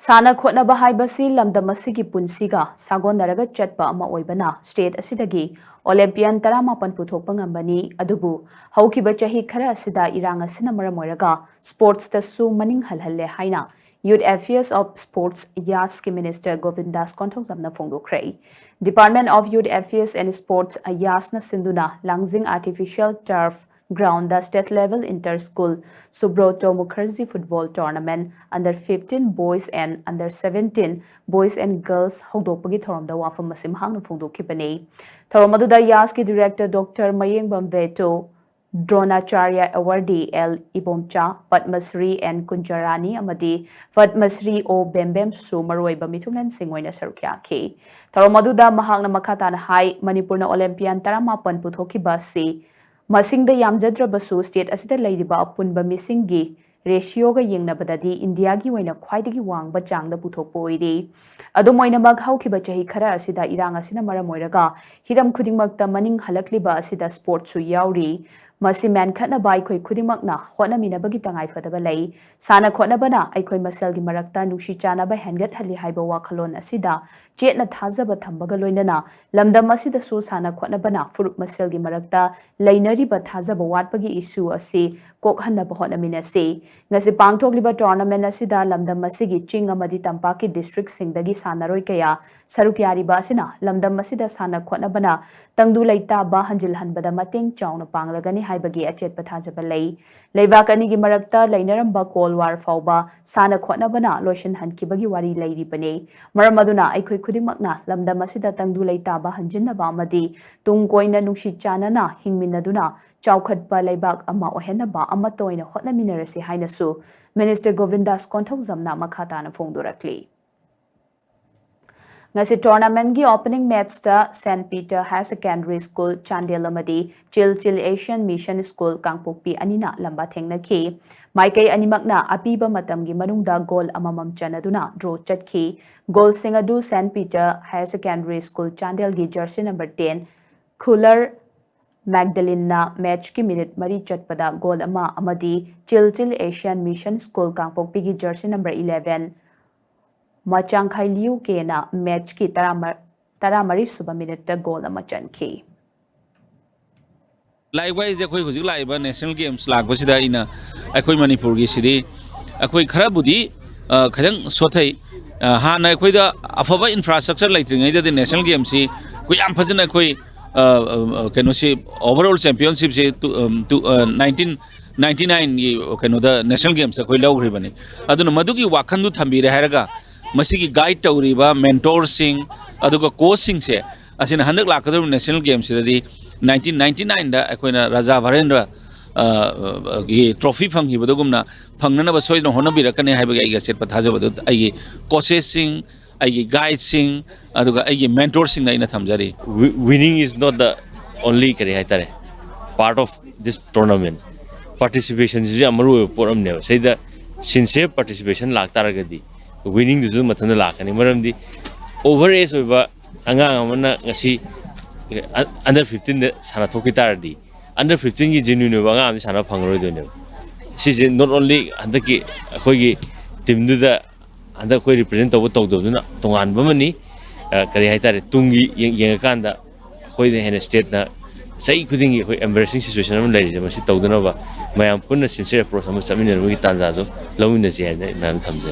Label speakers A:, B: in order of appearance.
A: साना खोटनबा हाइबसी लमदम असिगी पुंसिगा सागोनरगा चटपा अमा ओइबना स्टेट असिदगी ओलंपियन 18 पुथोकपा ngambani adubu haukiba chahi khara asida irang asina maram oiraga sports tasu maning halhalle haina Youth Affairs of Sports YAS ki Minister Govindas Konthokjamna phongdokre Department of Youth Affairs and Sports YAS na sinduna Langjing Artificial Turf Ground the state level inter-school Subroto Mukherjee football tournament under 15 boys and under 17 boys and girls hogdokpagi thorom da wafam masim hangna phongdokhibani thorom aduda YAS ki director Dr. Mayeng Bamveto Dronacharya Awardee L. Ibomcha, Padmasri and Kunjarani Amadi, Padmasri O. Bembem Su Maroiba Mitunan Singwena Sarukyaki. Taromaduda Mahangna Makatan High, Manipurna Olympian Taramapan Puthoki Basi, Masing the Yamjadra Basu State Asita Ladyba Punba Missingi, Ratio ga Yingnabadadi, India gi wena Quaidigi Wang, but Jang the Putopoidi. Adomoina Mag Haukiba Chahi Kara Asida Iranga Sina Maramoiraga, Hiram Kudimakta Maning Halakliba Asida Sports Su Yauri. Masi man khatna bai khoi khudimakna hona minabagi tangai fadaba lei sana khona bana aikhoi maselgi marakta nushi chana ba hangat hali haiba wakhalon asida chetna thajaba thambaga loinana lamdam asida su sana khona bana furup maselgi marakta leinari ba thajaba watpagi issue asi kokhanna ba hona minase ngasi pangthokliba tournament asida lamdam asigi ching amadi tampaki district singdagi sanaroi kaya sarukyari ba asina lamdam asida sana khona bana tangdu leita ba hanjil hanbada mateng chauna panglagani haibagi achet pathajaba lei leibakani gi marakta leinaramba kolwar fauba sana khotnabana lotion hankibagi wari leiri bane maramaduna aikhoi khudimakna lamdam asida tangdu leita ba hanjinna ba amadi tung koina nungshi chanana hingminaduna chaukhatpa leibak ama ohenna ba ama toina hotna minarasi hainasu Minister Govindas Konthokjamna makhatana phongdorakli Ngasi tournament gi opening match ta St. Peter High Secondary School Chandel amadi Chil Asian Mission School Kangpokpi anina lamba thengnaki maikai animakna apiba matam gi manungda goal amamam chanaduna draw chatki goal singadu St. Peter High Secondary School Chandel gi jersey number 10 Cooler Magdalena match ki minute mari chatpada goal ama amadi Chil Asian Mission School Kangpokpi gi jersey number 11 Machang Khai Liu ke na match ki taramari suba minute goal ama chanki.
B: Likewise, akoi hujik laiba national games lagbasida ina akoi Manipur gi sidi akoi khara budi khadang sothai ha na akoi da afaba infrastructure laitringai da national games si koi am phajana akoi keno si overall championship se 1999 gi keno da national games akoi lawri bani aduna madugi wakhandu thambire haraga masigi guide tawriba mentorsing aduga coaching se asina handak lakadru national games dadi 1999 da akoina Raja Varendra gi trophy phangi badugumna phangnana ba soidna honabirakane haibagi aiga set pathajabadu aigi coaches sing aigi guides sing aduga aigi mentors sing aina thamjari
C: winning is not the only kare haitare part of this tournament participation is amaru poram ne say the sincere participation laktaragadi winning the mathana lakani maramdi over age oiba angang amana ngasi under 15 sana thoki tardi under 15 gi genuine ba ngam sana phangroi done si not only andaki akoi gi team du da andak koi represent to do na tongan ba mani kari haitare tungi yeng kan da koi de hen state na sai kuding gi koi embarrassing situation am lai je masi tawduna ba mayam punna sincere approach am chamina ru gi tanza do lawina je na mam thamje